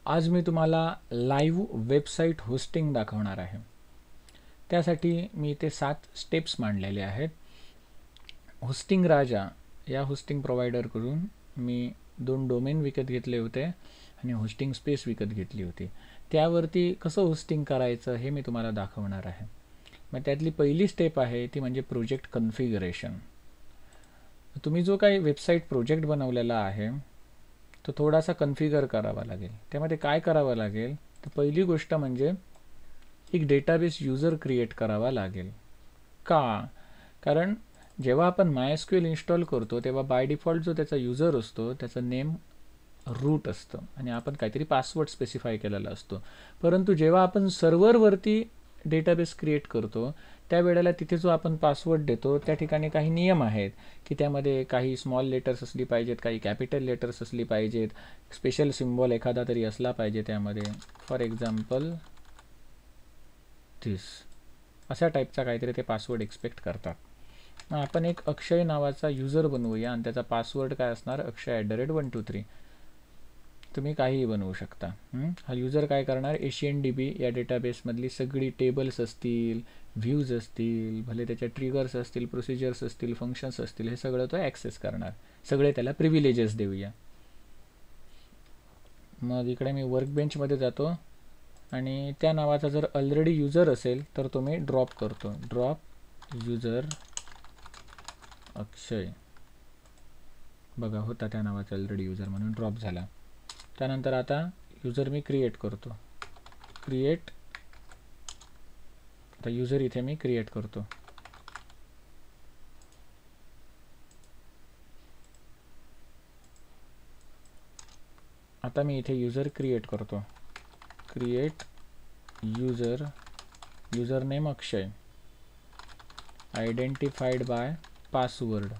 आज मी तुम्हाला live website hosting दाखवणार आहे. त्यासाठी मी इथे 7 स्टेप्स मांडलेले आहेत. होस्टिंग राजा या होस्टिंग प्रोव्हायडरकडून मी 2 डोमेन विकत घेतले होते आणि होस्टिंग स्पेस विकत घेतली होती. त्यावरती कसं होस्टिंग करायचं हे मी तुम्हाला दाखवणार आहे. मग त्यातली पहिली स्टेप आहे ती म्हणजे प्रोजेक्ट कन्फिगरेशन. तुम्ही जो काही वेबसाईट प्रोजेक्ट बनवलेला आहे तो थोडासा कन्फिगर करावा लागेल. त्यामध्ये काय करावं लागेल तर पहिली गोष्ट म्हणजे एक डेटाबेस यूजर क्रिएट करावा लागेल. का? कारण जेव्हा आपण MySQL इन्स्टॉल करतो तेव्हा बाय डिफॉल्ट जो त्याचा यूजर असतो त्याचं नेम रूट असतं आणि आपण काहीतरी पासवर्ड स्पेसिफाय केलेला असतो. परंतु जेव्हा आपण सर्व्हरवरती डेटाबेस क्रिएट करतो त्यावेळेला तिथे जो आपण पासवर्ड देतो त्या ठिकाणी काही नियम आहेत की त्यामध्ये काही स्मॉल लेटर्स असली पाहिजेत, काही कॅपिटल लेटर्स असली पाहिजेत, स्पेशल सिम्बॉल एखादा तरी असला पाहिजे त्यामध्ये. फॉर एक्झाम्पल धिस अशा टाईपचा काहीतरी ते पासवर्ड एक्सपेक्ट करतात. मग आपण एक अक्षय नावाचा यूजर बनवूया आणि त्याचा पासवर्ड काय असणार, अक्षय@123. तुम्ही काहीही बनवू शकता. हा यूजर काय करणार, AncientDB या डेटाबेसमधली सगळी टेबल्स असतील, व्ह्यूज असतील, भले त्याच्या ट्रिगर्स असतील, प्रोसिजर्स असतील, फंक्शन्स असतील, हे सगळं तो ॲक्सेस करणार. सगळे त्याला प्रिव्हिलेजेस देऊया. मग इकडे मी वर्कबेंचमध्ये जातो आणि त्या नावाचा जर ऑलरेडी यूजर असेल तर तो मी ड्रॉप करतो. ड्रॉप यूजर अक्षय. बघा होता त्या नावाचा ऑलरेडी यूजर म्हणून ड्रॉप झाला. त्यानंतर आता यूजर मी क्रिएट करतो. क्रिएट. आता यूजर इथे मी क्रिएट करतो. आता मी इथे यूजर क्रिएट करतो. Create user. User name Akshay. Identified by password.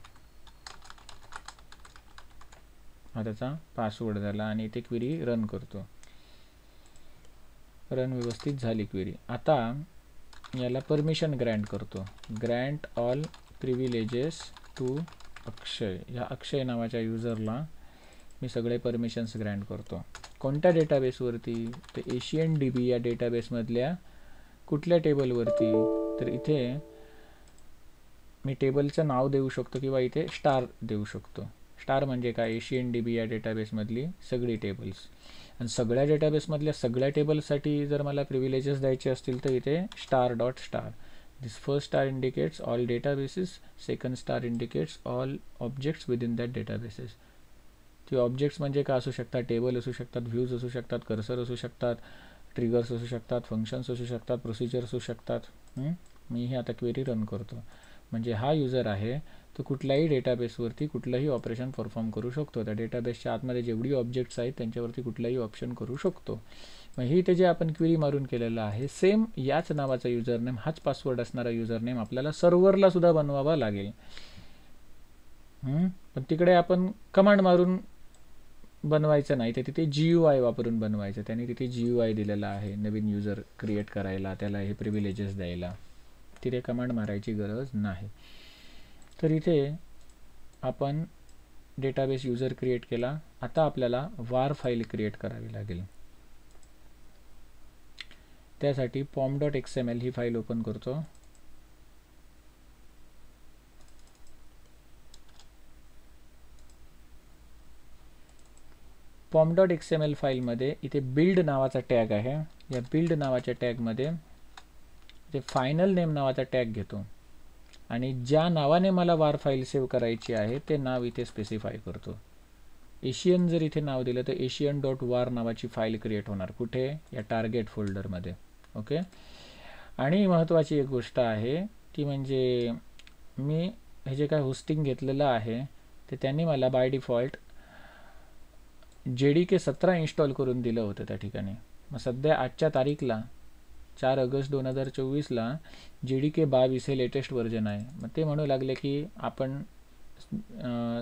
हा त्याचा पासवर्ड झाला आणि इथे क्वेरी रन करतो. रन व्यवस्थित झाली क्वेरी. आता याला परमिशन ग्रँट करतो. ग्रँट ऑल प्रिव्हिलेजेस टू अक्षय. या अक्षय नावाच्या यूजरला मी सगळे परमिशन्स ग्रँट करतो. कोणत्या डेटाबेसवरती, तर AncientDB या डेटाबेसमधल्या कुठल्या टेबलवरती, तर इथे मी टेबलचं नाव देऊ शकतो किंवा इथे स्टार देऊ शकतो. स्टार म्हणजे काय, AncientDB या डेटाबेसमधली सगळी टेबल्स. आणि सगळ्या डेटाबेसमधल्या सगळ्या टेबल्ससाठी जर मला प्रिव्हिलेजेस द्यायचे असतील तर इथे star. This first star indicates all databases, second star indicates all objects within that databases. ती ऑब्जेक्ट्स म्हणजे काय असू शकतात, टेबल असू शकतात, व्ह्यूज असू शकतात, कर्सर असू शकतात, ट्रिगर्स असू शकतात, फंक्शन्स असू शकतात, प्रोसिजर्स असू शकतात. मी हे आता क्वेरी रन करतो. म्हणजे हा यूजर आहे तो कुठल्याही डेटाबेसवरती कुठलंही ऑपरेशन परफॉर्म करू शकतो. त्या डेटाबेसच्या आतमध्ये जेवढी ऑब्जेक्ट्स आहेत त्यांच्यावरती कुठलाही ऑप्शन करू शकतो. मग ही ते जे आपण क्वेरी मारून केलेलं आहे सेम याच नावाचा यूजर नेम, हाच पासवर्ड असणारा यूजर नेम आपल्याला सर्व्हरला सुद्धा बनवावा लागेल. पण तिकडे आपण कमांड मारून बनवायचं नाही, तर तिथे GUI वापरून बनवायचं. त्याने तिथे GUI दिलेला आहे नवीन यूजर क्रिएट करायला, त्याला हे प्रिव्हिलेजेस द्यायला. तिथे कमांड मारायची गरज नाही. तर इथे आपण डेटाबेस यूजर क्रिएट केला. आता आपल्याला वार फाईल क्रिएट करावी लागेल. त्यासाठी pom.xml ही फाईल ओपन करतो. pom.xml फाईलमध्ये इथे बिल्ड नावाचा टॅग आहे. या बिल्ड नावाच्या टॅगमध्ये इथे फायनल नेम नावाचा टॅग घेतो आणि ज्या नावाने मला वार फाईल सेव्ह करायची आहे ते नाव इथे स्पेसिफाय करतो. एशियन जर इथे नाव दिलं तर asian.war नावाची फाईल क्रिएट होणार. कुठे, या टार्गेट फोल्डरमध्ये. ओके. आणि महत्त्वाची एक गोष्ट आहे ती म्हणजे मी हे जे काय होस्टिंग घेतलेलं आहे ते त्यांनी मला बाय डिफॉल्ट JDK 17 इन्स्टॉल करून दिलं होतं त्या ठिकाणी. मग सध्या आजच्या तारीखला 4 ऑगस्ट 2024ला JDK 22 हे लेटेस्ट व्हर्जन आहे. मग ते म्हणू लागले की आपण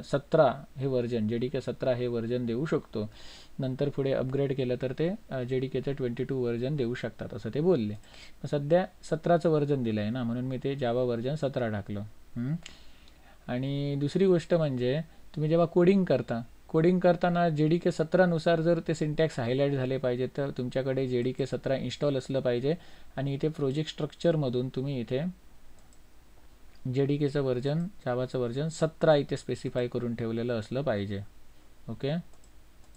17 हे व्हर्जन, JDK 17 हे व्हर्जन देऊ शकतो. नंतर पुढे अपग्रेड केलं तर ते JDKचं 22 व्हर्जन देऊ शकतात असं ते बोलले. सध्या 17चं व्हर्जन दिलं आहे ना, म्हणून मी ते जावा व्हर्जन 17 टाकलं. आणि दुसरी गोष्ट म्हणजे तुम्ही जेव्हा कोडिंग करताना JDK 17 नुसार जर ते सिंटॅक्स हायलाईट झाले पाहिजे तर तुमच्याकडे JDK 17 इन्स्टॉल असलं पाहिजे आणि इथे प्रोजेक्ट स्ट्रक्चरमधून तुम्ही इथे JDKचं व्हर्जन जावाचं व्हर्जन 17 इथे स्पेसिफाय करून ठेवलेलं असलं पाहिजे. ओके,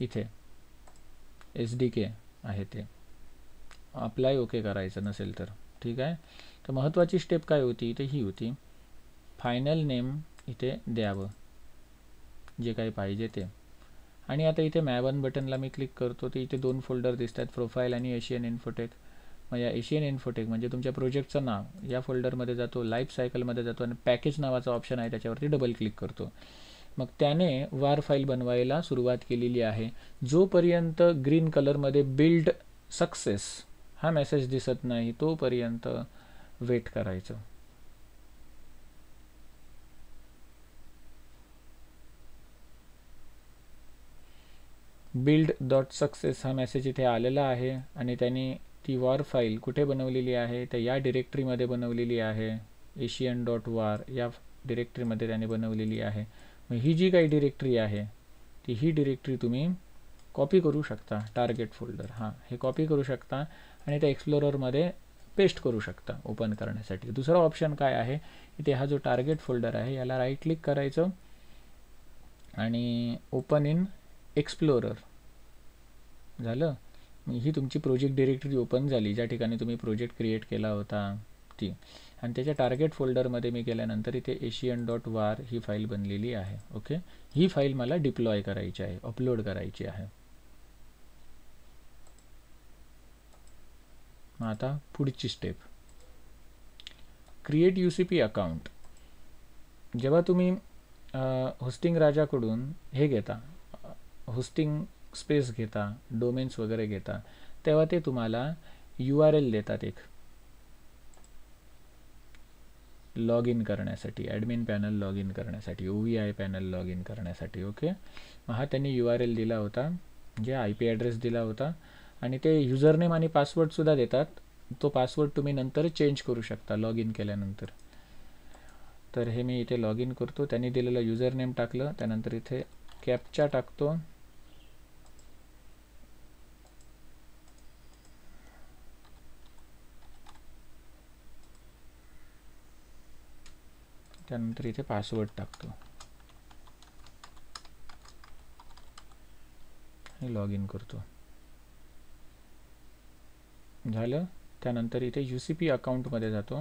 इथे SDK आहे ते अप्लाय ओके करायचं नसेल तर ठीक आहे. तर महत्त्वाची स्टेप काय होती इथे ही होती, फायनल नेम इथे द्यावं जे काही पाहिजे ते. आणि आता इथे मॅवन बटनला मी क्लिक करतो तर इथे 2 फोल्डर दिसतात, प्रोफाईल आणि एशियन इन्फोटेक. मग या एशियन इन्फोटेक म्हणजे तुमच्या प्रोजेक्टचं नाव या फोल्डरमध्ये जातो, लाईफ सायकलमध्ये जातो आणि पॅकेज नावाचा ऑप्शन आहे त्याच्यावरती डबल क्लिक करतो. मग त्याने वार फाईल बनवायला सुरुवात केलेली आहे. जोपर्यंत ग्रीन कलरमध्ये बिल्ड सक्सेस हा मेसेज दिसत नाही तोपर्यंत वेट करायचं. build.success हा मेसेज इथे आलेला आहे आणि त्यांनी ती वॉर फाईल कुठे बनवलेली आहे तर या डिरेक्टरीमध्ये बनवलेली आहे, asian.war या डिरेक्टरीमध्ये त्याने बनवलेली आहे. मग ही जी काही डिरेक्टरी आहे ती ही डिरेक्टरी तुम्ही कॉपी करू शकता, टार्गेट फोल्डर हे कॉपी करू शकता आणि त्या एक्सप्लोररमध्ये पेस्ट करू शकता ओपन करण्यासाठी. दुसरा ऑप्शन काय आहे, इथे हा जो टार्गेट फोल्डर आहे याला राईट क्लिक करायचं आणि ओपन इन एक्सप्लोरर झालं. ही तुमची प्रोजेक्ट डिरेक्टरी ओपन झाली ज्या ठिकाणी तुम्ही प्रोजेक्ट क्रिएट केला होता ती. आणि त्याच्या टार्गेट फोल्डरमध्ये मी गेल्यानंतर इथे asian.war ही फाईल बनलेली आहे. ओके, ही फाईल मला डिप्लॉय करायची आहे, अपलोड करायची आहे. मग आता पुढची स्टेप, क्रिएट UCP अकाउंट. जेव्हा तुम्ही होस्टिंग राजाकडून हे घेता, होस्टिंग स्पेस घेता, डोमेन्स वगैरे घेता, तेव्हा ते तुम्हाला URL देतात एक लॉग इन करण्यासाठी, ॲडमिन पॅनल लॉग इन करण्यासाठी, OVI पॅनल लॉग इन करण्यासाठी. ओके, मग हा त्यांनी URL दिला होता, म्हणजे IP ॲड्रेस दिला होता आणि ते युजरनेम आणि पासवर्डसुद्धा देतात. तो पासवर्ड तुम्ही नंतर चेंज करू शकता लॉग इन केल्यानंतर. तर हे मी इथे लॉग इन करतो, त्यांनी दिलेलं युजरनेम टाकलं, त्यानंतर इथे कॅप्चा टाकतो. त्यानंतर इथे पासवर्ड टाकतो, हे लॉग इन करतो. झालं. त्यानंतर इथे UCP अकाउंटमध्ये जातो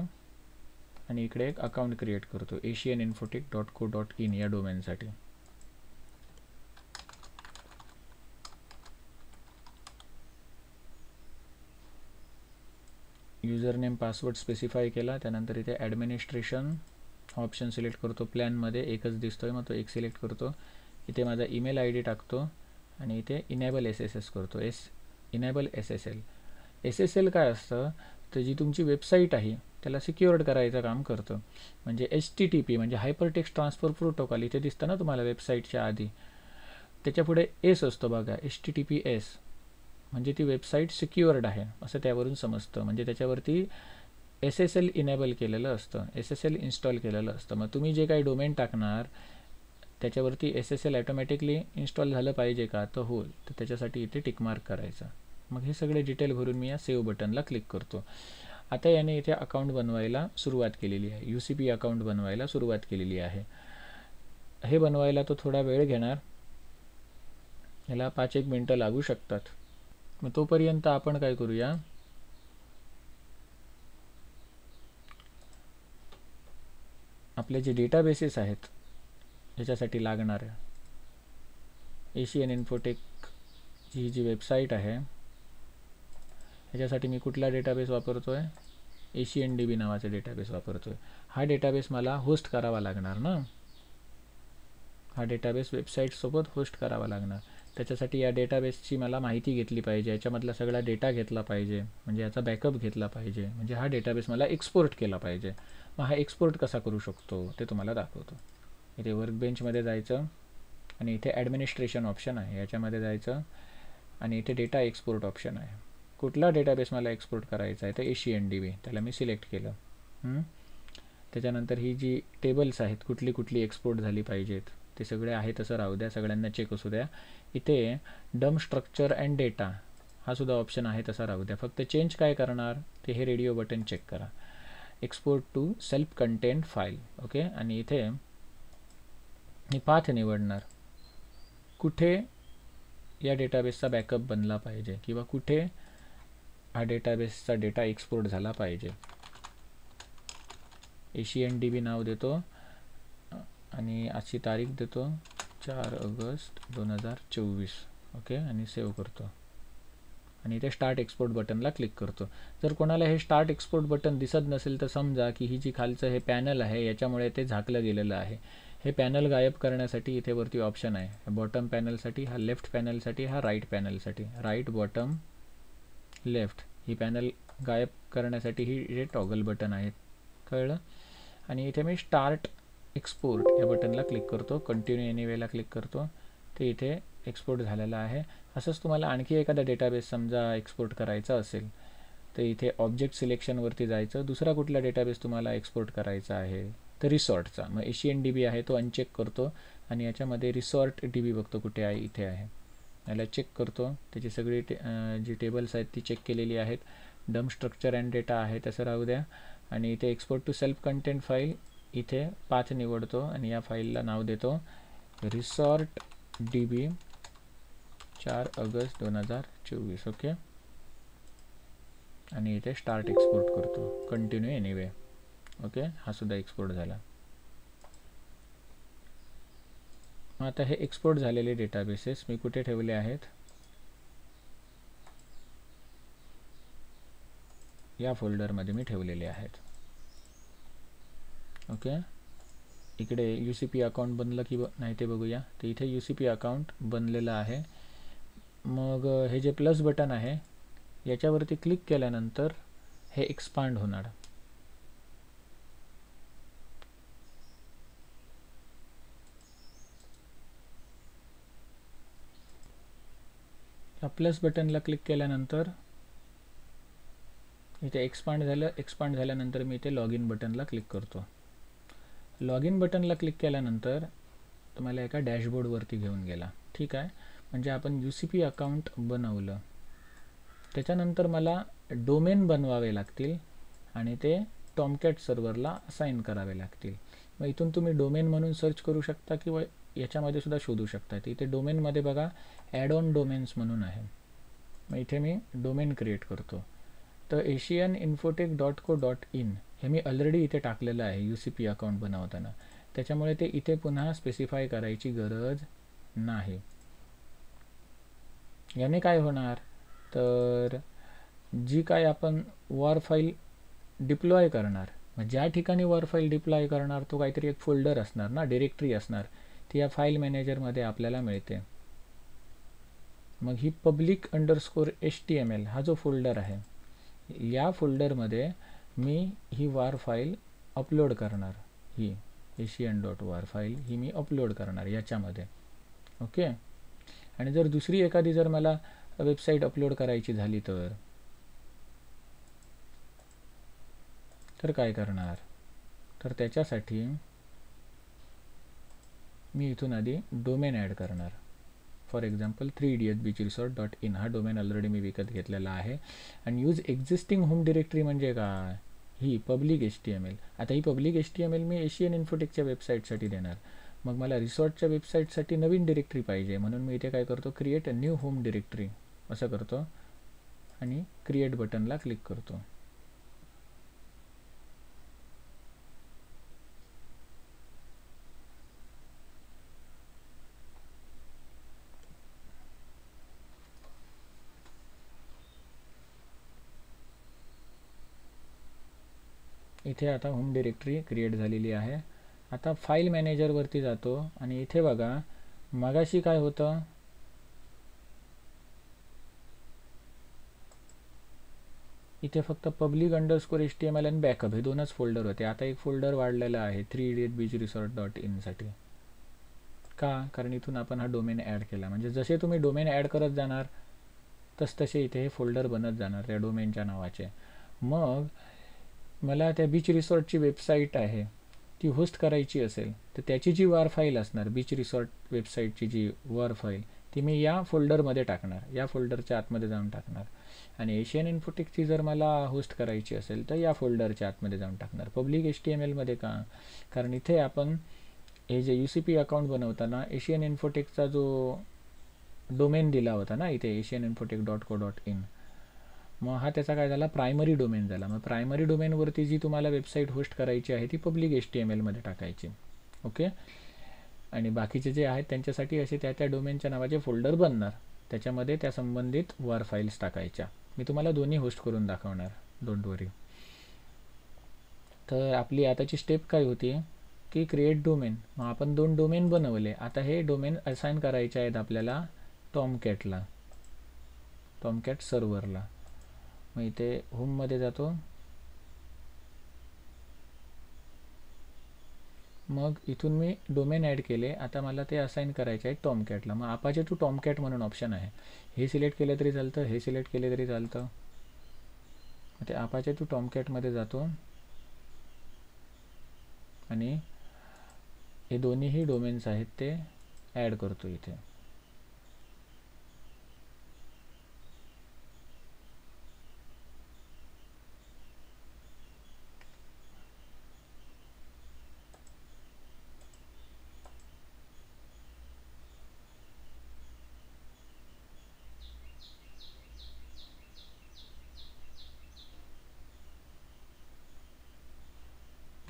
आणि इकडे एक अकाउंट क्रिएट करतो asianinfotech.co.in या डोमेनसाठी. युजरनेम पासवर्ड स्पेसिफाय केला, त्यानंतर इथे ॲडमिनिस्ट्रेशन ऑप्शन सिलेक्ट करतो. प्लॅनमध्ये एकच दिसतोय मग तो एक सिलेक्ट करतो. इथे माझा ईमेल ID टाकतो आणि इथे इनेबल SSL करतो. Enable SSL. SSL काय असतं तर जी तुमची वेबसाईट आहे त्याला सिक्युअर्ड करायचं काम करतं. म्हणजे HTTP म्हणजे हायपरटेक्स्ट ट्रान्सफर प्रोटोकॉल इथे दिसतं ना तुम्हाला वेबसाईटच्या आधी, त्याच्यापुढे S असतो बघा, HTTPS म्हणजे ती वेबसाईट सिक्युअर्ड आहे असं त्यावरून समजतं. म्हणजे त्याच्यावरती SSL इनेबल केलेलं असतं, SSL इन्स्टॉल केलेलं असतं. मग तुम्ही जे काही डोमेन टाकणार त्याच्यावरती SSL ॲटोमॅटिकली इन्स्टॉल झालं पाहिजे का, तर हो, तर त्याच्यासाठी इथे टिकमार्क करायचा. मग हे सगळे डिटेल भरून मी या सेव्ह बटनला क्लिक करतो. आता याने इथे अकाउंट बनवायला सुरुवात केलेली आहे, UCP अकाउंट बनवायला सुरुवात केलेली आहे. हे बनवायला तो थोडा वेळ घेणार, याला 5-1 मिनटं लागू शकतात. मग तोपर्यंत आपण काय करूया, आपले जे डेटाबेसेस आहेत याच्यासाठी लागणाऱ्या एशियन इन्फोटेक ही जी वेबसाईट आहे ह्याच्यासाठी मी कुठला डेटाबेस वापरतो आहे, AsianDB नावाचा डेटाबेस वापरतो आहे. हा डेटाबेस मला होस्ट करावा लागणार ना, हा डेटाबेस वेबसाईटसोबत होस्ट करावा लागणार. त्याच्यासाठी या डेटाबेसची मला माहिती घेतली पाहिजे, याच्यामधला सगळा डेटा घेतला पाहिजे, म्हणजे याचा बॅकअप घेतला पाहिजे, म्हणजे हा डेटाबेस मला एक्सपोर्ट केला पाहिजे. मग हा एक्सपोर्ट कसा करू शकतो ते तुम्हाला दाखवतो. इथे वर्कबेंचमध्ये जायचं आणि इथे ॲडमिनिस्ट्रेशन ऑप्शन आहे, याच्यामध्ये जायचं आणि इथे डेटा एक्सपोर्ट ऑप्शन आहे. कुठला डेटाबेस मला एक्सपोर्ट करायचा आहे तर AsianDB, त्याला मी सिलेक्ट केलं. त्याच्यानंतर ही जी टेबल्स आहेत कुठली कुठली एक्सपोर्ट झाली पाहिजेत ते सगळे आहे तसं राहू द्या, सगळ्यांना चेक असू द्या. इथे डम स्ट्रक्चर अँड डेटा हा सुद्धा ऑप्शन आहे तसा राहू द्या. फक्त चेंज काय करणार ते हे रेडिओ बटन चेक करा. Export to self content file. Okay, आणि इथे मी पाथ निवडणार. कुठे या डेटाबेसचा बॅकअप बनला पाहिजे किंवा कुठे हा डेटाबेसचा डेटा एक्सपोर्ट झाला पाहिजे. ACNDB नाव देतो आणि आजची तारीख देतो 4 ऑगस्ट 2024. ओके, आणि सेव्ह करतो आणि इथे स्टार्ट एक्सपोर्ट बटनला क्लिक करतो. जर कोणाला हे स्टार्ट एक्सपोर्ट बटन दिसत नसेल तर समजा की ही जी खालचं हे पॅनल आहे याच्यामुळे ते झाकलं गेलेलं आहे. हे पॅनल गायब करण्यासाठी इथे वरती ऑप्शन आहे. बॉटम पॅनलसाठी हा, लेफ्ट पॅनलसाठी हा, राईट पॅनलसाठी. राईट, बॉटम, लेफ्ट ही पॅनल गायब करण्यासाठी हे टॉगल बटन आहेत. कळलं? आणि इथे मी स्टार्ट एक्सपोर्ट या बटनला क्लिक करतो. कंटिन्यू एनिवेला क्लिक करतो. ते इथे एक्सपोर्ट झालेला आहे. असंच तुम्हाला आणखी एखादा डेटाबेस समजा एक्सपोर्ट करायचा असेल तर इथे ऑब्जेक्ट सिलेक्शनवरती जायचं. दुसरा कुठला डेटाबेस तुम्हाला एक्सपोर्ट करायचा आहे तर रिसॉर्टचा. मग ACNDB आहे तो अनचेक करतो आणि याच्यामध्ये रिसॉर्ट DB बघतो कुठे आहे, इथे आहे. याला चेक करतो. त्याची सगळी जी टेबल्स आहेत ती चेक केलेली आहेत. डम स्ट्रक्चर अँड डेटा आहे तसं राहू द्या. आणि इथे export to self content file इथे पाथ निवडतो आणि या फाईलला नाव देतो रिसॉर्ट DB 4 ऑगस्ट 2024. ओके, आणि इथे स्टार्ट एक्सपोर्ट करतो. Continue anyway. ओके, हा सुद्धा एक्सपोर्ट झाला. मग आता हे एक्सपोर्ट झालेले डेटाबेसेस मी कुठे ठेवले आहेत, या फोल्डरमध्ये मी ठेवलेले आहेत. ओके, इकडे UCP अकाउंट बनलं की नाही ते बघूया. तर इथे UCP अकाउंट बनलेलं आहे. मग हे जे प्लस बटन आहे याच्यावरती क्लिक केल्यानंतर हे एक्सपांड होणार. या प्लस बटनला क्लिक केल्यानंतर इथे एक्सपांड झालं. एक्सपांड झाल्यानंतर मी इथे लॉग इन बटनला क्लिक करतो. लॉग इन बटनला क्लिक केल्यानंतर तुम्हाला एका डॅशबोर्डवरती घेऊन गेला. ठीक आहे, म्हणजे आपण UCP अकाउंट बनवलं. त्याच्यानंतर मला डोमेन बनवावे लागतील आणि ते टॉमकॅट सर्व्हरला असाइन करावे लागतील. मग इथून तुम्ही डोमेन म्हणून सर्च करू शकता किंवा याच्यामध्ये सुद्धा शोधू शकता. इथे डोमेनमध्ये बघा ॲड ऑन डोमेन्स म्हणून आहे. मग इथे मी डोमेन क्रिएट करतो. तर asianinfotech.co.in हे मी ऑलरेडी इथे टाकलेलं आहे UCP अकाउंट बनवताना. त्याच्यामुळे ते इथे पुन्हा स्पेसिफाय करायची गरज नाही. याने काय होणार तर जी काय आपण वॉर फाईल डिप्लॉय करणार, मग ज्या ठिकाणी वॉर फाईल डिप्लॉय करणार तो काहीतरी एक फोल्डर असणार ना, डिरेक्टरी असणार. ती या फाईल मॅनेजरमध्ये आपल्याला मिळते. मग ही public_html हा जो फोल्डर आहे या फोल्डरमध्ये मी ही वार फाईल अपलोड करणार. ही asian.war फाईल ही मी अपलोड करणार याच्यामध्ये. ओके, आणि जर दुसरी एखादी जर मला वेबसाईट अपलोड करायची झाली तर काय करणार तर त्याच्यासाठी मी इथून आधी डोमेन ॲड करणार. फॉर एक्झाम्पल 3idiotsbeachresort.in हा डोमेन ऑलरेडी मी विकत घेतलेला आहे. आणि यूज एक्झिस्टिंग होम डिरेक्टरी म्हणजे काय, ही पब्लिक HTML. आता ही पब्लिक HTML मी एशियन इन्फोटेकच्या वेबसाईटसाठी देणार. मग मला रिसॉर्टच्या वेबसाईटसाठी नवीन डिरेक्टरी पाहिजे म्हणून मी इथे काय करतो, create a new home directory असं करतो आणि क्रिएट बटनला क्लिक करतो. इथे आता होम डिरेक्टरी क्रिएट झालेली आहे. आता फाईल मॅनेजरवरती जातो आणि इथे बघा मगाशी काय होतं, इथे फक्त public_html आणि बॅकअप हे दोनच फोल्डर होते. आता एक फोल्डर वाढलेला आहे 3idiotsbeachresort.in साठी. का, कारण इथून आपण हा डोमेन ॲड केला. म्हणजे जसे तुम्ही डोमेन ॲड करत जाणार तसे इथे हे फोल्डर बनत जाणार त्या डोमेनच्या नावाचे. मग मला त्या बीच रिसॉर्टची वेबसाईट आहे ती होस्ट करायची असेल तर त्याची जी वर फाईल असणार, बीच रिसॉर्ट वेबसाईटची जी वर फाईल, ती मी या फोल्डरमध्ये टाकणार, या फोल्डरच्या आतमध्ये जाऊन टाकणार. आणि एशियन इन्फोटेकची जर मला होस्ट करायची असेल तर या फोल्डरच्या आतमध्ये जाऊन टाकणार. पब्लिक HTMLमध्ये का, कारण इथे आपण हे जे UCP अकाउंट बनवताना एशियन इन्फोटेकचा जो डोमेन दिला होता ना इथे, asianinfotech.co.in, मग हा त्याचा काय झाला, प्रायमरी डोमेन झाला. मग प्रायमरी डोमेनवरती जी तुम्हाला वेबसाईट होस्ट करायची आहे ती पब्लिक HTMLमध्ये टाकायची. ओके. आणि बाकीचे जे आहेत त्यांच्यासाठी असे त्या त्या डोमेनच्या नावाचे फोल्डर बनणार, त्याच्यामध्ये त्या संबंधित वर फाईल्स टाकायच्या. मी तुम्हाला दोन्ही होस्ट करून दाखवणार, डोंट वरी. तर आपली आताची स्टेप काय होती की क्रिएट डोमेन. मग आपण 2 डोमेन बनवले. आता हे डोमेन असाइन करायचे आहेत आपल्याला टॉमकॅटला, टॉमकॅट सर्व्हरला. मग इथे होममध्ये जातो. मग इथून मी डोमेन ॲड केले. आता मला ते असाइन करायचे आहे टॉमकॅटला. मग अपाचे टू टॉमकॅट म्हणून ऑप्शन आहे, हे सिलेक्ट केलं तरी चालतं, हे सिलेक्ट केले तरी चालतं. ते अपाचे टू टॉमकॅटमध्ये जातो आणि हे दोन्हीही डोमेन्स आहेत ते ॲड करतो इथे.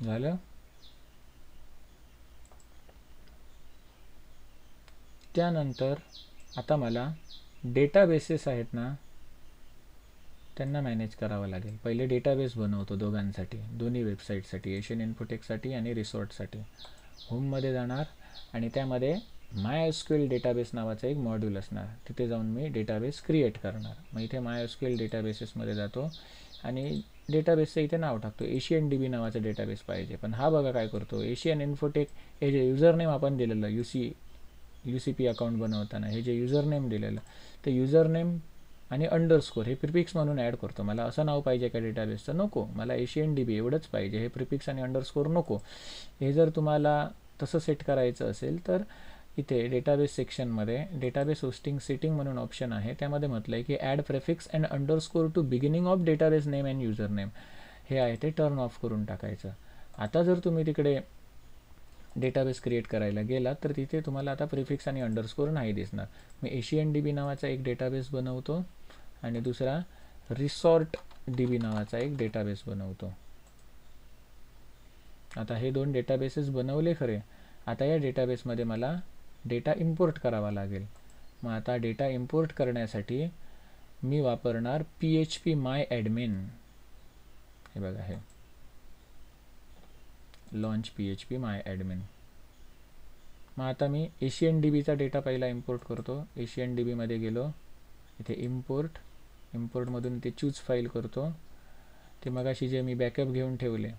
झालं. त्यानंतर आता मला डेटाबेसेस आहेत ना त्यांना मॅनेज करावं लागेल. पहिले डेटाबेस बनवतो दोघांसाठी, दोन्ही वेबसाईटसाठी, एशियन इन्फोटेकसाठी आणि रिसॉर्टसाठी. होममध्ये जाणार आणि त्यामध्ये MySQL डेटाबेस नावाचा एक मॉड्यूल असणार, तिथे जाऊन मी डेटाबेस क्रिएट करणार. मग इथे MySQL डेटाबेसेसमध्ये जातो आणि डेटाबेसचं इथे नाव टाकतो, एशियन DB नावाचा डेटाबेस पाहिजे. पण हा बघा काय करतो, एशियन इन्फोटेक हे जे युजरनेम आपण दिलेलं UCP अकाउंट बनवताना हे जे युजरनेम दिलेलं, ते युजरनेम आणि अंडरस्कोर हे प्रिफिक्स म्हणून ॲड करतो. मला असं नाव पाहिजे का डेटाबेसचं, नको. मला एशियन DB एवढंच पाहिजे, हे प्रिफिक्स आणि अंडरस्कोर नको. हे जर तुम्हाला तसं सेट करायचं असेल तर इथे डेटाबेस सेक्शनमध्ये डेटाबेस होस्टिंग सेटिंग म्हणून ऑप्शन आहे, त्यामध्ये म्हटलं आहे की add prefix and underscore to beginning of database name and user name, हे आहे ते टर्न ऑफ करून टाकायचं. आता जर तुम्ही तिकडे डेटाबेस क्रिएट करायला गेला तर तिथे तुम्हाला आता प्रिफिक्स आणि अंडरस्कोर नाही दिसणार. मी एशियन DB नावाचा एक डेटाबेस बनवतो आणि दुसरा रिसॉर्ट DB नावाचा एक डेटाबेस बनवतो. आता हे 2 डेटाबेसेस बनवले खरे. आता या डेटाबेसमध्ये मला डेटा इम्पोर्ट करावा लागेल. मग आता डेटा इम्पोर्ट करण्यासाठी मी वापरणार PHP MyAdmin. हे बघा, हे लॉन्च PHP MyAdmin. मग आता मी एशियन DBचा डेटा पहिला इम्पोर्ट करतो. एशियन DBमध्ये गेलो, इथे इम्पोर्टमधून ते चूज फाईल करतो. ते मगाशी जे मी बॅकअप घेऊन ठेवले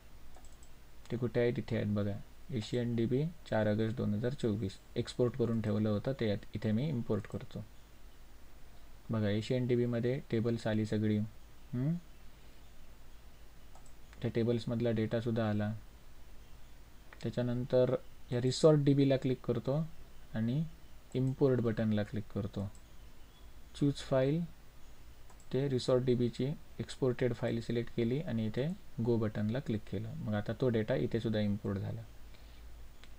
ते कुठे आहे, तिथे आहेत बघा. एशियन DB 4 ऑगस्ट 2024 एक्सपोर्ट करून ठेवलं होतं, ते इथे मी इम्पोर्ट करतो. बघा एशियन DBमध्ये टेबल्स आली सगळी. त्या टेबल्समधला डेटासुद्धा आला. त्याच्यानंतर या रिसॉर्ट DBला क्लिक करतो आणि इम्पोर्ट बटनला क्लिक करतो. चूज फाईल, ते रिसॉर्ट DBची एक्सपोर्टेड फाईल सिलेक्ट केली आणि इथे गो बटनला क्लिक केलं. मग आता तो डेटा इथे सुद्धा इम्पोर्ट झाला.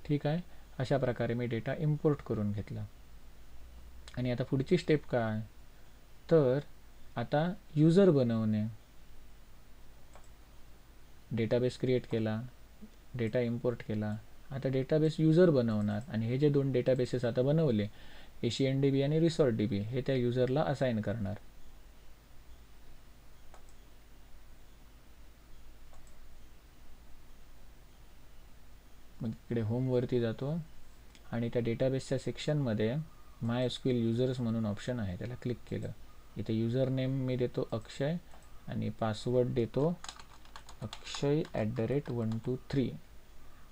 ठीक आहे, अशा प्रकारे मी डेटा इम्पोर्ट करून घेतला. आणि आता पुढची स्टेप काय, तर आता युजर बनवणे. डेटाबेस क्रिएट केला, डेटा इम्पोर्ट केला, आता डेटाबेस युजर बनवणार. आणि हे जे 2 डेटाबेसेस आता बनवले, एशियन DB आणि रिसॉर्ट DB, हे त्या युजरला असाइन करणार. मग इकडे होमवरती जातो आणि त्या डेटाबेसच्या सेक्शनमध्ये MySQL युजर्स म्हणून ऑप्शन आहे, त्याला क्लिक केलं. इथे युजर नेम मी देतो अक्षय आणि पासवर्ड देतो अक्षय@123.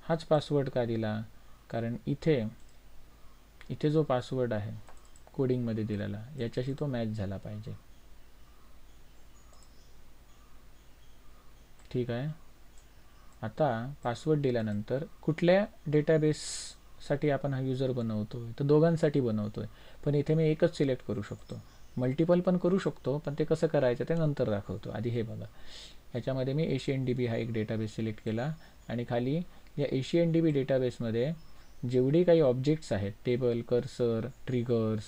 हाच पासवर्ड का दिला, कारण इथे जो पासवर्ड आहे कोडिंगमध्ये दिलेला याच्याशी तो मॅच झाला पाहिजे. ठीक आहे. आता पासवर्ड दिल्यानंतर कुठल्या डेटाबेससाठी आपण हा यूजर बनवतो आहे, तर दोघांसाठी बनवतो आहे, पण इथे मी एकच सिलेक्ट करू शकतो. मल्टिपल पण करू शकतो, पण ते कसं करायचं ते नंतर दाखवतो. आधी हे बघा, ह्याच्यामध्ये मी ACNDB हा एक डेटाबेस सिलेक्ट केला आणि खाली या ACNDB डेटाबेसमध्ये जेवढी काही ऑब्जेक्ट्स आहेत, टेबल, कर्सर, ट्रिगर्स,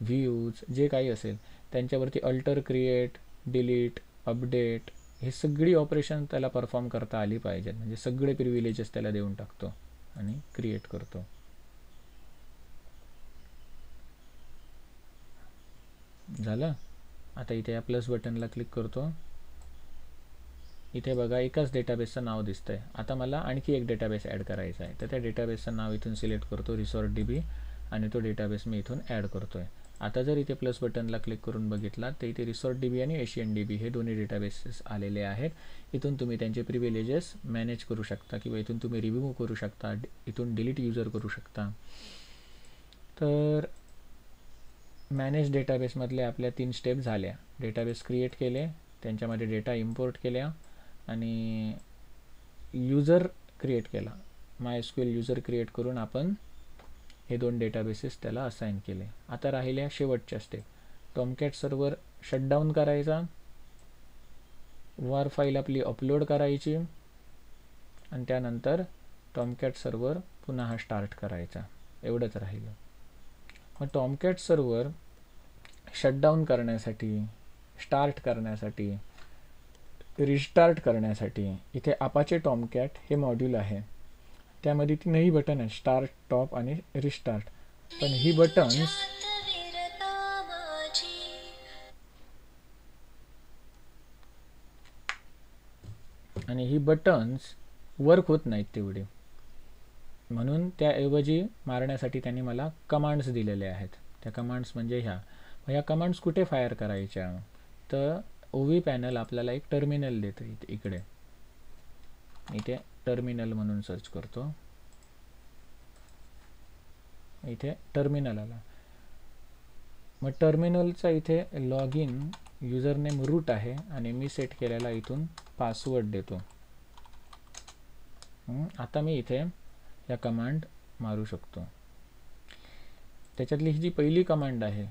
व्ह्यूज, जे काही असेल त्यांच्यावरती अल्टर, क्रिएट, डिलीट, अपडेट हे सगळी ऑपरेशन त्याला परफॉर्म करता आली पाहिजेत. म्हणजे सगळे प्रिव्हिलेजेस त्याला देऊन टाकतो आणि क्रिएट करतो. झालं. आता इथे या प्लस बटनला क्लिक करतो. इथे बघा एकाच डेटाबेसचं नाव दिसतंय. आता मला आणखी एक डेटाबेस ॲड करायचा आहे, तर त्या डेटाबेसचं नाव इथून सिलेक्ट करतो, ResortDB, आणि तो डेटाबेस मी इथून ॲड करतो आहे. आता जर इथे प्लस बटनला क्लिक करून बघितला तर इथे ResortDB आणि ACNDB हे दोन्ही डेटाबेसेस आलेले आहेत. इथून तुम्ही त्यांचे प्रिव्हिलेजेस मॅनेज करू शकता किंवा इथून तुम्ही रिमूव्ह करू शकता, इथून डिलीट यूजर करू शकता. तर मॅनेज डेटाबेसमधले आपल्या 3 स्टेप झाल्या. डेटाबेस क्रिएट केले, त्यांच्यामध्ये डेटा इम्पोर्ट केल्या आणि यूजर क्रिएट केला. MySQL यूजर क्रिएट करून आपण हे 2 डेटाबेसेस त्याला असाइन केले. आता राहिल्या शेवटच्या स्टेप. टॉमकॅट सर्व्हर शटडाऊन करायचा, वार फाईल आपली अपलोड करायची आणि त्यानंतर टॉमकॅट सर्व्हर पुन्हा स्टार्ट करायचा. एवढंच राहिलं. मग टॉमकॅट सर्व्हर शटडाऊन करण्यासाठी, स्टार्ट करण्यासाठी, रिस्टार्ट करण्यासाठी इथे अपाचे टॉमकॅट हे मॉड्यूल आहे. त्यामध्ये 3ही बटन आहे, स्टार्ट, टॉप आणि रिस्टार्ट. पण ही बटन्स वर्क होत नाहीत तेवढे. म्हणून त्याऐवजी मारण्यासाठी त्यांनी मला कमांड्स दिलेले आहेत. त्या कमांड्स म्हणजे ह्या कमांड्स कुठे फायर करायच्या, तर OV पॅनल आपल्याला एक टर्मिनल देतं. इकडे इथे टर्मिनल म्हणून सर्च करतो. इथे टर्मिनल आला. मग टर्मिनलचा इथे log in user name root आहे आणि मी सेट केलेला इथून पासवर्ड देतो. आता मी इथे या कमांड मारू शकतो. त्याच्यातली ही जी पहिली कमांड आहे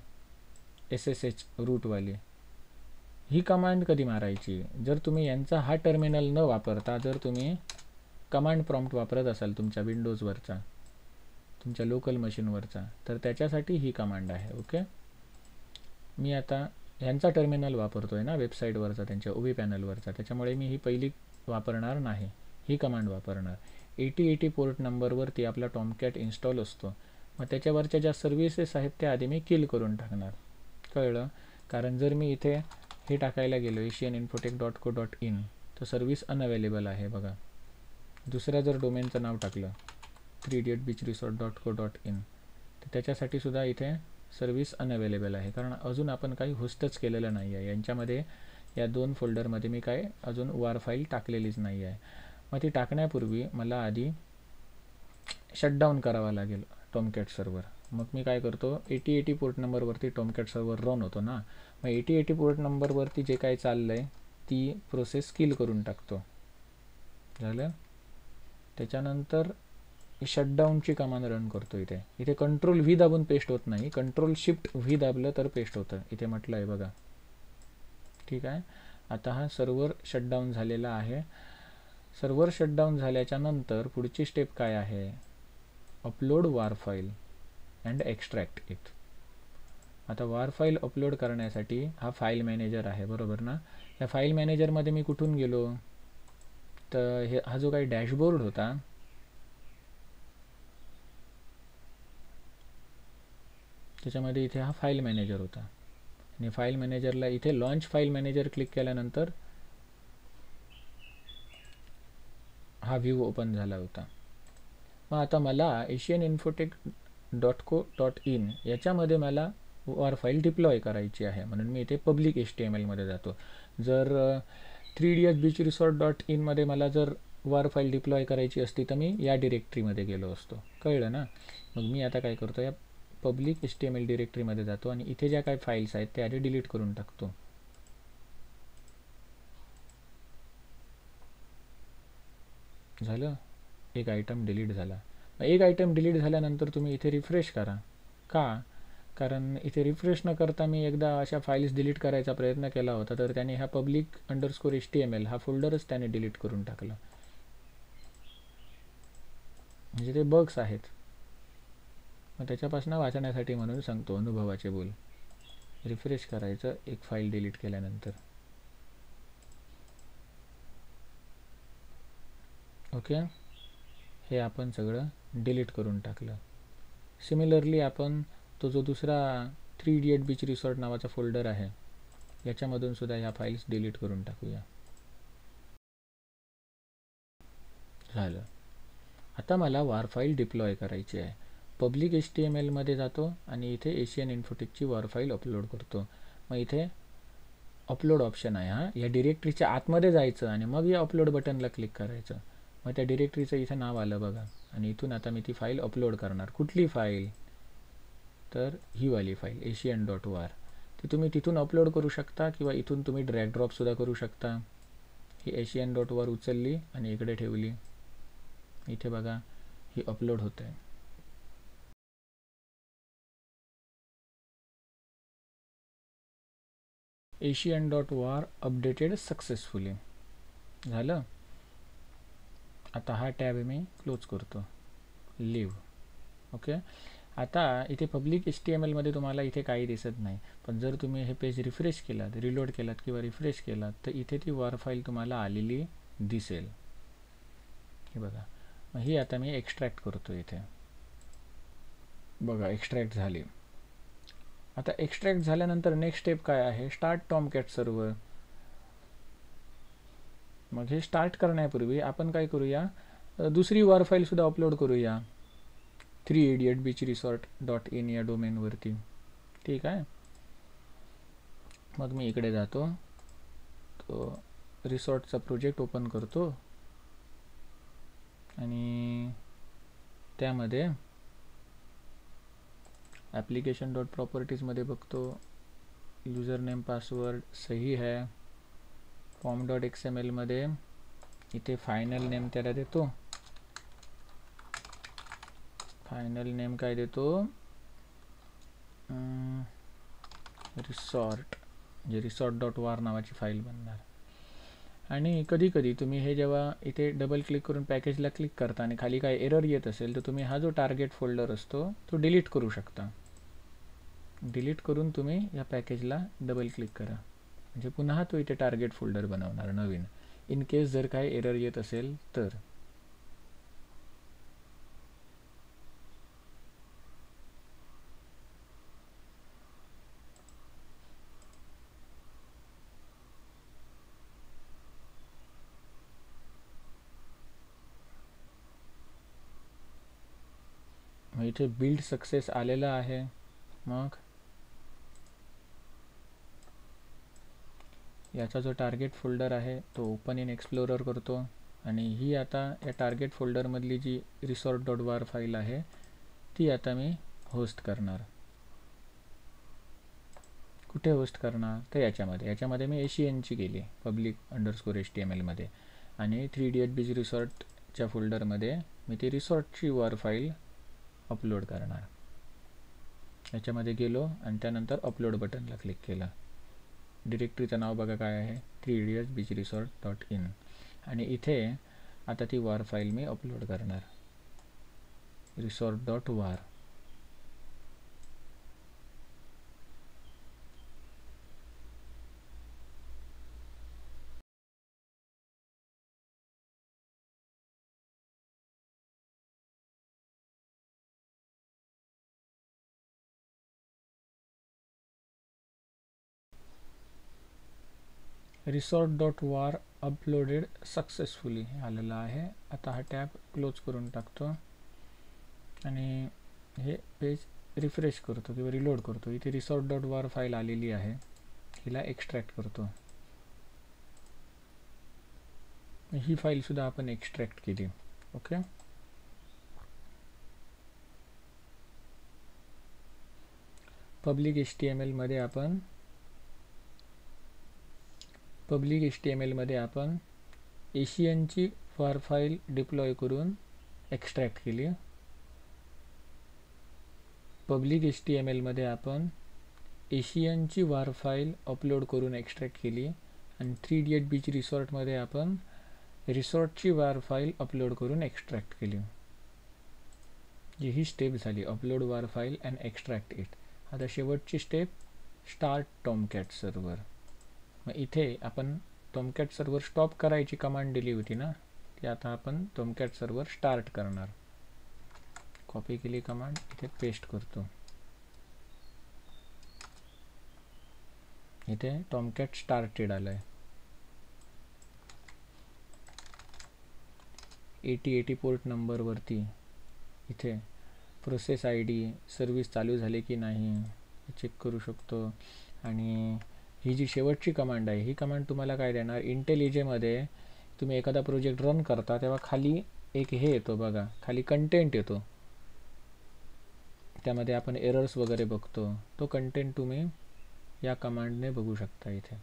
SSH रूटवाली, ही कमांड कधी मारायची, जर तुम्ही यांचा हा टर्मिनल न वापरता जर तुम्ही कमांड प्रॉम्प्ट वापरत असाल तुमच्या विंडोजवरचा, तुमच्या लोकल मशीनवरचा, तर त्याच्यासाठी ही कमांड आहे. ओके, मी आता ह्यांचा टर्मिनल वापरतो आहे ना वेबसाईटवरचा, त्यांच्या OV पॅनलवरचा, त्याच्यामुळे मी ही पहिली वापरणार नाही, ही कमांड वापरणार. 8080 पोर्ट नंबरवरती आपला टॉमकॅट इन्स्टॉल असतो. मग त्याच्यावरच्या ज्या सर्व्हिसेस आहेत त्या आधी मी किल करून टाकणार. कळलं? कारण जर मी इथे हे टाकायला गेलो asianinfotech.co.in तर सर्व्हिस अनअवेलेबल आहे बघा. दुसऱ्या जर डोमेनचं नाव टाकलं 3idiotbeachresort.co.in तर त्याच्यासाठी सुद्धा इथे सर्व्हिस अनअवेलेबल आहे, कारण अजून आपण काही होस्टच केलेलं नाही आहे. यांच्यामध्ये या 2 फोल्डरमध्ये मी काय अजून वार फाईल टाकलेलीच नाही आहे. मग ती टाकण्यापूर्वी मला आधी शटडाऊन करावा लागेल टॉमकॅट सर्व्हर. मग मी काय करतो, 8080 पोर्ट नंबरवरती टॉमकॅट सर्व्हर रन होतो ना, मग 8080 पोर्ट नंबरवरती जे काय चाललं आहे ती प्रोसेस किल करून टाकतो. झालं? त्याच्यानंतर शटडाऊनची कमांड रन करतो. इथे कंट्रोल व्ही दाबून पेस्ट होत नाही, कंट्रोल शिफ्ट व्ही दाबलं तर पेस्ट होतं. इथे म्हटलं आहे बघा. ठीक आहे. आता हा सर्व्हर शटडाऊन झालेला आहे. सर्व्हर शटडाऊन झाल्याच्या नंतर पुढची स्टेप काय आहे, अपलोड वार फाईल अँड एक्स्ट्रॅक्ट इट. आता वार फाईल अपलोड करण्यासाठी हा फाईल मॅनेजर आहे, बरोबर ना. या फाईल मॅनेजरमध्ये मी कुठून गेलो, तर हा जो काही डॅशबोर्ड होता त्याच्यामध्ये इथे हा फाईल मॅनेजर होता आणि फाईल मॅनेजरला इथे लॉन्च फाईल मॅनेजर क्लिक केल्यानंतर हा व्ह्यू ओपन झाला होता. मग आता मला asianinfotech.co.in याच्यामध्ये मला वार फाईल डिप्लॉय करायची आहे, म्हणून मी इथे पब्लिक HTML मध्ये जातो. जर 3idiotbeachresort.in मध्ये मला जर वार फाईल डिप्लॉय करायची असती तर मी या डिरेक्टरीमध्ये गेलो असतो. कळलं ना. मग मी आता काय करतो, या पब्लिक HTML डिरेक्टरीमध्ये जातो आणि इथे ज्या काही फाईल्स आहेत त्या आधी डिलीट करून टाकतो. झालं, एक आयटम डिलीट झाला. एक आयटम डिलीट झाल्यानंतर तुम्ही इथे रिफ्रेश करा. का? कारण इथे रिफ्रेश न करता मी एकदा अशा फाईल्स डिलीट करायचा प्रयत्न केला होता, तर त्याने हा public_html हा फोल्डरच त्याने डिलीट करून टाकला. म्हणजे ते बग्स आहेत. मग त्याच्यापासून वाचण्यासाठी म्हणून सांगतो, अनुभवाचे बोल. रिफ्रेश करायचं एक फाईल डिलीट केल्यानंतर. ओके, हे आपण सगळं डिलीट करून टाकलं. सिमिलरली आपण तो जो दुसरा 3 Idiot Beach Resort नावाचा फोल्डर आहे, याच्यामधून सुद्धा ह्या फाईल्स डिलीट करून टाकूया. झालं. आता मला वार फाईल डिप्लॉय करायची आहे. पब्लिक HTML मध्ये जातो आणि इथे एशियन इन्फोटेकची वार फाईल अपलोड करतो. मग इथे अपलोड ऑप्शन आहे. हा, या डिरेक्टरीच्या आतमध्ये जायचं आणि मग या अपलोड बटनला क्लिक करायचं. मग त्या डिरेक्टरीचं इथं नाव आलं बघा, आणि इथून आता मी ती फाईल अपलोड करणार. कुठली फाईल? तर ही वाली फाईल asian.war. ती तुम्ही तिथून अपलोड करू शकता किंवा इथून तुम्ही ड्रॅग ड्रॉपसुद्धा करू शकता. ही asian.war उचलली आणि इकडे ठेवली. इथे बघा, ही अपलोड होते. asian.war updated successfully. झालं. आता हा टॅब मी क्लोज करतो, लिव्ह. ओके, आता इथे पब्लिक HTML मध्ये तुम्हाला इथे काही दिसत नाही, पण जर तुम्ही हे पेज रिफ्रेश केलात, रिलोड केलात किंवा रिफ्रेश केलात, तर इथे ती वार फाईल तुम्हाला आलेली दिसेल. हे बघा. मग ही आता मी एक्स्ट्रॅक्ट करतो. इथे बघा, एक्स्ट्रॅक्ट झाली. आता एक्स्ट्रॅक्ट झाल्यानंतर नेक्स्ट स्टेप काय आहे? Start Tomcat server. मग हे स्टार्ट करण्यापूर्वी आपण काय करूया, दुसरी वार फाईल सुद्धा अपलोड करूया 3idiotbeachresort.in या डोमेनवरती. ठीक आहे. मग मी इकडे जातो, तो रिसॉर्टचा प्रोजेक्ट ओपन करतो आणि त्यामध्ये ॲप्लिकेशन.प्रॉपर्टीज मध्ये बघतो, यूजर नेम पासवर्ड सही है. form.xml मध्ये इथे फायनल नेम त्याला देतो. फायनल नेम काय देतो? रिसॉर्ट, म्हणजे resort.war नावाची फाईल बनणार. आणि कधी कधी तुम्ही हे जेव्हा इथे डबल क्लिक करून पॅकेजला क्लिक करता आणि खाली काय एरर येत असेल, तर तुम्ही हा जो टार्गेट फोल्डर असतो तो डिलीट करू शकता. डिलीट करून तुम्ही या पॅकेजला डबल क्लिक करा, म्हणजे पुन्हा तो इथे टार्गेट फोल्डर बनवणार नवीन, इन केस जर काय एरर येत असेल तर. मग इथे बिल्ड सक्सेस आलेला आहे. मग याचा जो टार्गेट फोल्डर आहे तो ओपन इन एक्सप्लोरर करतो आणि ही आता या टार्गेट फोल्डरमधली जी resort.war फाईल आहे ती आता मी होस्ट करणार. कुठे होस्ट करणार? तर याच्यामध्ये मी एशियनची केली public_html मध्ये, आणि 3 Idiot Beach Resortच्या फोल्डरमध्ये मी ती रिसॉर्टची वार फाईल अपलोड करणार. याच्यामध्ये गेलो आणि त्यानंतर अपलोड बटनला क्लिक केलं. डिरेक्टरीचं नाव बघा काय आहे, 3 Idiot Beach Resort.in, आणि इथे आता ती वार फाईल मी अपलोड करणार, resort.war. resort.war अपलोडेड सक्सेसफुली आलेला आहे. आता हा टॅब क्लोज करून टाकतो आणि हे पेज रिफ्रेश करतो किंवा रिलोड करतो. इथे resort.war फाईल आलेली आहे, हिला एक्स्ट्रॅक्ट करतो. ही फाईल सुद्धा आपण एक्स्ट्रॅक्ट केली. ओके, पब्लिक HTML मध्ये आपण एशियनची वार फाईल डिप्लॉय करून एक्स्ट्रॅक्ट केली. पब्लिक HTML मध्ये आपण एशियनची वार फाईल अपलोड करून एक्स्ट्रॅक्ट केली आणि 3 इडियट बीच रिसॉर्टमध्ये आपण रिसॉर्टची वार फाईल अपलोड करून एक्स्ट्रॅक्ट केली. ही स्टेप झाली अपलोड वार फाईल अँड एक्स्ट्रॅक्ट इट. आता शेवटची स्टेप स्टार्ट टॉमकॅट सर्व्हर. मग इथे आपण टॉमकॅट सर्व्हर स्टॉप करायची कमांड दिली होती ना, ती आता आपण टॉमकॅट सर्व्हर स्टार्ट करणार. कॉपी केली कमांड, इथे पेस्ट करतो. इथे टॉमकॅट स्टार्टेड आलंय. 8080 पोर्ट नंबरवरती इथे प्रोसेस ID, सर्व्हिस चालू झाली की नाही चेक करू शकतो. आणि ही जी शेवटची कमांड आहे, ही कमांड तुम्हाला काय देणार, इंटेलिजेमध्ये तुम्ही एखादा प्रोजेक्ट रन करता तेव्हा खाली एक हे येतो बघा, खाली कंटेंट येतो, त्यामध्ये आपण एरर्स वगैरे बघतो. तो कंटेंट तुम्ही या कमांडने बघू शकता. इथे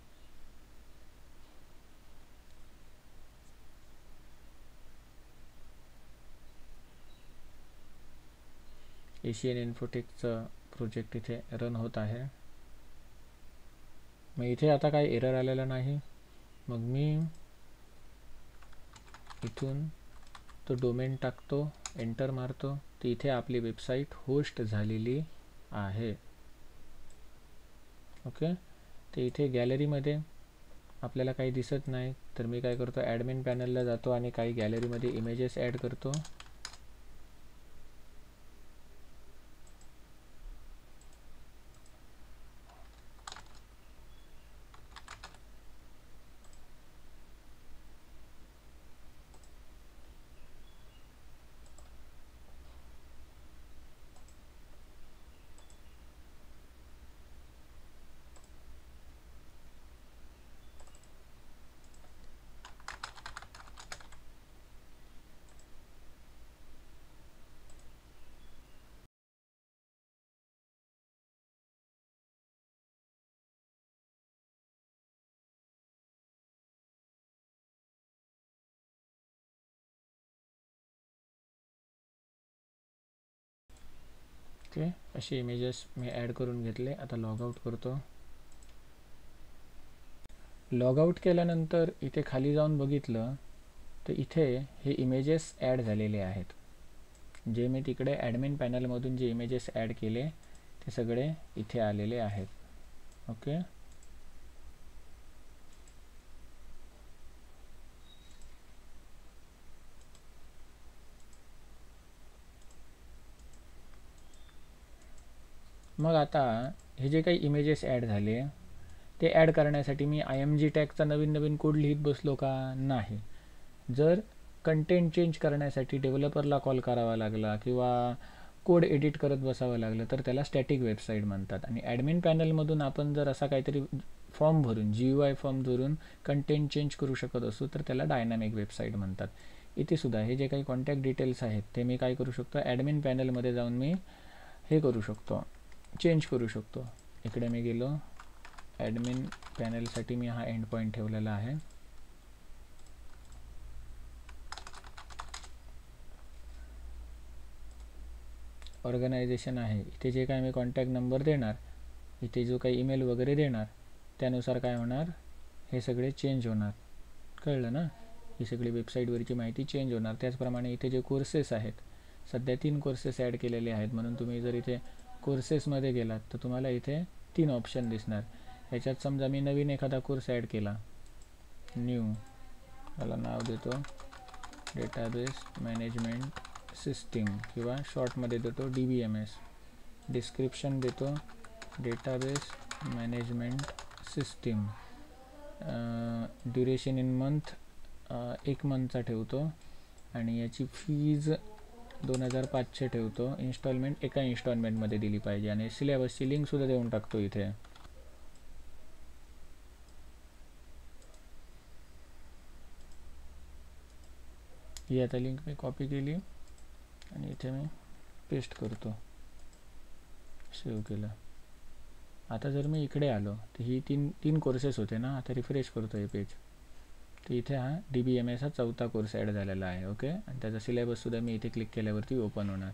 एशियन इन्फोटेकचा प्रोजेक्ट इथे रन होत आहे. मग इथे आता काही एरर आलेला नाही. मग मी इथून तो डोमेन टाकतो, एंटर मारतो, तर इथे आपली वेबसाईट होस्ट झालेली आहे. ओके. तर इथे गॅलरीमध्ये आपल्याला काही दिसत नाही, तर मी काय करतो, ॲडमिन पॅनलला जातो आणि काही गॅलरीमध्ये इमेजेस ॲड करतो. ओके, असे इमेजेस मी ॲड करून घेतले. आता लॉग आउट करतो. लॉग आउट केल्यानंतर इथे खाली जाऊन बघितलं तर इथे हे इमेजेस ॲड झालेले आहेत. जे मी तिकडे ॲडमिन पॅनलमधून जे इमेजेस ॲड केले ते सगळे इथे आलेले आहेत. ओके. मग आता हे जे काही इमेजेस ॲड झाले ते ॲड करण्यासाठी मी IMG टॅगचा नवीन कोड लिहित बसलो का? नाही. जर कंटेंट चेंज करण्यासाठी डेव्हलपरला कॉल करावा लागला किंवा कोड एडिट करत बसावं लागलं तर त्याला स्टॅटिक वेबसाईट म्हणतात. आणि ॲडमिन पॅनलमधून आपण जर असा काहीतरी फॉर्म भरून GUI फॉर्म भरून कंटेंट चेंज करू शकत असू तर त्याला डायनॅमिक वेबसाईट म्हणतात. इथे सुद्धा हे जे काही कॉन्टॅक्ट डिटेल्स आहेत ते मी काय करू शकतो, ॲडमिन पॅनलमध्ये जाऊन मी हे करू शकतो, चेंज करू शकतो. इकडे मी गेलो, ॲडमिन पॅनलसाठी मी हा एंड पॉईंट ठेवलेला आहे. ऑर्गनायझेशन आहे, इथे जे काय मी कॉन्टॅक्ट नंबर देणार, इथे जो काही ईमेल वगैरे देणार त्यानुसार काय होणार, हे सगळे चेंज होणार. कळलं ना? ही सगळी वेबसाईटवरची माहिती चेंज होणार. त्याचप्रमाणे इथे जे कोर्सेस आहेत, सध्या 3 कोर्सेस ॲड केलेले आहेत, म्हणून तुम्ही जर इथे कोर्सेसमध्ये गेलात तर तुम्हाला इथे 3 ऑप्शन दिसणार. ह्याच्यात समजा मी नवीन एखादा कोर्स ॲड केला, न्यू, याला नाव देतो डेटाबेस मॅनेजमेंट सिस्टीम किंवा शॉर्टमध्ये देतो DBMS. डिस्क्रिप्शन देतो database management system. Duration in month 1 मंथचा ठेवतो आणि याची फीज 2500 ठेवतो. इन्स्टॉलमेंट एका इन्स्टॉलमेंटमध्ये दिली पाहिजे आणि सिलेबसची लिंकसुद्धा देऊन टाकतो इथे. ही आता लिंक मी कॉपी केली आणि इथे मी पेस्ट करतो, सेव्ह केलं. आता जर मी इकडे आलो तर ही तीन कोर्सेस होते ना, आता रिफ्रेश करतो हे पेज तर इथे हा DBMS हा 4था कोर्स ॲड झालेला आहे. ओके, आणि त्याचा सिलेबससुद्धा मी इथे क्लिक केल्यावरती ओपन होणार.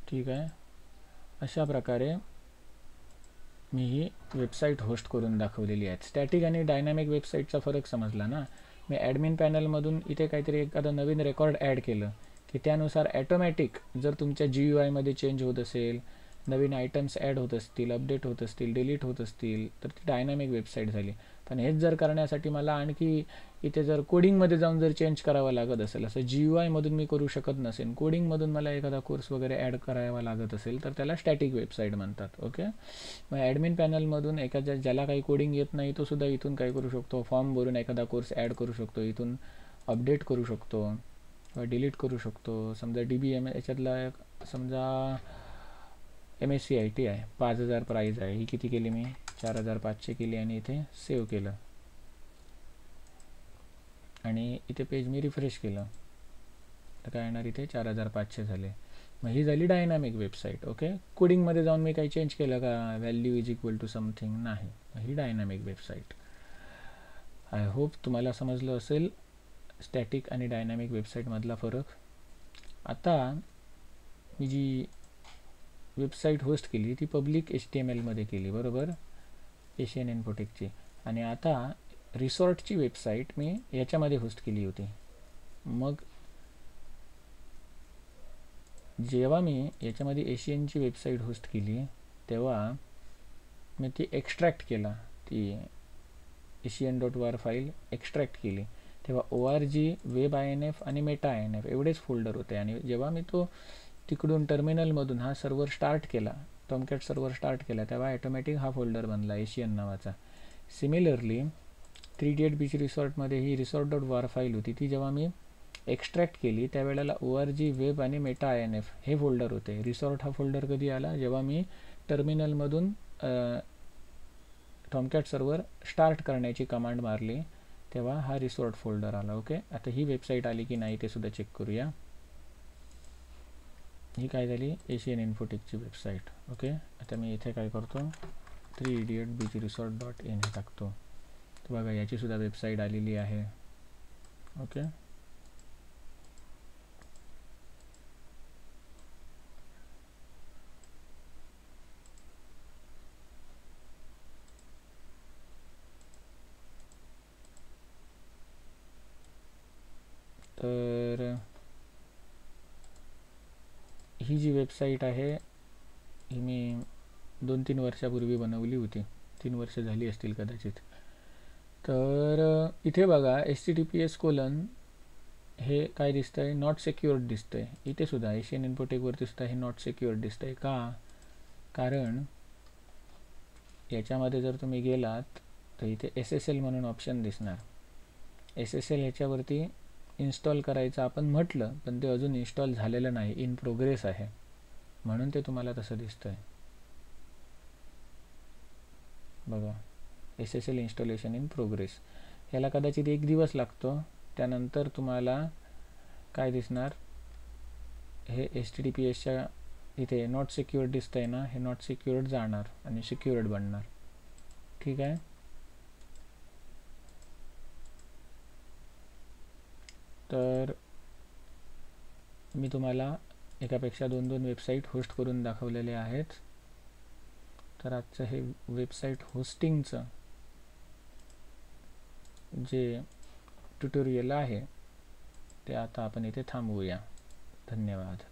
ठीक आहे, अशा प्रकारे मी ही वेबसाईट होस्ट करून दाखवलेली आहे. स्टॅटिक आणि डायनॅमिक वेबसाईटचा फरक समजला ना. मी ॲडमिन पॅनलमधून इथे काहीतरी एखादं नवीन रेकॉर्ड ॲड केलं की त्यानुसार ॲटोमॅटिक जर तुमच्या GUI चेंज होत असेल, नवीन आयटम्स ॲड होत असतील, अपडेट होत असतील, डिलीट होत असतील, तर ती डायनॅमिक वेबसाईट झाली. पण हेच जर करण्यासाठी मला आणखी इथे जर कोडिंगमध्ये जाऊन जर चेंज करावं लागत असेल, असं GUI मी करू शकत नसेल, कोडिंगमधून मला एखादा कोर्स वगैरे ॲड करावा लागत असेल, तर त्याला स्टॅटिक वेबसाईट म्हणतात. ओके, मग ॲडमिन पॅनलमधून एखाद्या ज्याला काही कोडिंग येत नाही तो सुद्धा इथून काय करू शकतो, फॉर्म भरून एखादा कोर्स ॲड करू शकतो, इथून अपडेट करू शकतो किंवा डिलीट करू शकतो. समजा DBMS याच्यातला समजा MSCIT आहे, 5000 प्राईज आहे, ही किती केली मी, 4500 केली आणि इथे सेव्ह केलं आणि इथे पेज मी रिफ्रेश केलं तर काय येणार, इथे 4500 झाले. मग ही झाली डायनॅमिक वेबसाईट. ओके, कोडिंगमध्ये जाऊन मी काही चेंज केलं का, value is equal to something, नाही, ही डायनॅमिक वेबसाईट. आय होप तुम्हाला समजलं असेल स्टॅटिक आणि डायनॅमिक वेबसाईटमधला फरक. आता मी जी वेबसाईट होस्ट केली ती पब्लिक HTML केली, बरोबर, एशियन इन्फोटेकची. आणि आता रिसॉर्टची वेबसाईट मी याच्यामध्ये होस्ट केली होती. मग जेव्हा मी याच्यामध्ये एशियनची वेबसाईट होस्ट केली तेव्हा मी ती एक्स्ट्रॅक्ट केला, ती asian.var फाईल एक्स्ट्रॅक्ट केली, तेव्हा ORG, वेब INF आणि मेटा INF एवढेच फोल्डर होते. आणि जेव्हा मी तो तिकडून टर्मिनलमधून हा सर्व्हर स्टार्ट केला, टॉमकॅट सर्व्हर स्टार्ट केला, तेव्हा ॲटोमॅटिक हा फोल्डर बनला एशियन नावाचा. सिमिलरली 3 Idiot Beach रिसॉर्टमध्ये ही resort.var फाईल होती, ती जेव्हा मी एक्स्ट्रॅक्ट केली त्यावेळेला ORG, वेब आणि मेटा INF हे फोल्डर होते. रिसॉर्ट हा फोल्डर कधी आला, जेव्हा मी टर्मिनलमधून टॉमकॅट सर्व्हर स्टार्ट करण्याची कमांड मारली तेव्हा हा रिसॉर्ट फोल्डर आला. ओके, आता ही वेबसाईट आली की नाही ते सुद्धा चेक करूया. ही काय झाली, एशियन इन्फोटेकची वेबसाईट. ओके, आता मी इथे काय करतो, 3 Idiot Beach Resort.in हे टाकतो, तर बघा याची सुद्धा वेबसाईट आलेली आहे. ओके, तर ही जी वेबसाईट आहे ही मी 2-3 वर्षापूर्वी बनवली होती, 3 वर्ष झाली असतील कदाचित. तर इथे बघा HTTPS: हे काय दिसतंय, नॉट सिक्युअर्ड दिसतंय. इथे सुद्धा एशियन इन्फोटेकवरती सुद्धा हे नॉट सिक्युअर्ड दिसतंय. का, कारण याच्यामध्ये जर तुम्ही गेलात तर इथे SSL म्हणून ऑप्शन दिसणार. SSL ह्याच्यावरती इन्स्टॉल करायचं आपण म्हटलं पण ते अजून इन्स्टॉल झालेलं नाही, इन प्रोग्रेस आहे, म्हणून ते तुम्हाला तसं दिसतंय. बघा, SSL इन्स्टॉलेशन इन प्रोग्रेस, याला कदाचित 1 दिवस लागतो. त्यानंतर तुम्हाला काय दिसणार, हे HTTPSच्या इथे नॉट सिक्युअर्ड दिसतंय ना, हे नॉट सिक्युअर्ड जाणार आणि सिक्युअर्ड बनणार. ठीक आहे, तर मी तुम्हाला एकापेक्षा 2-2 वेबसाईट होस्ट करून दाखवलेले आहेत. तर आजचं हे वेबसाईट होस्टिंगचं जे ट्युटोरियल आहे ते आता आपण इथे थांबवूया. धन्यवाद.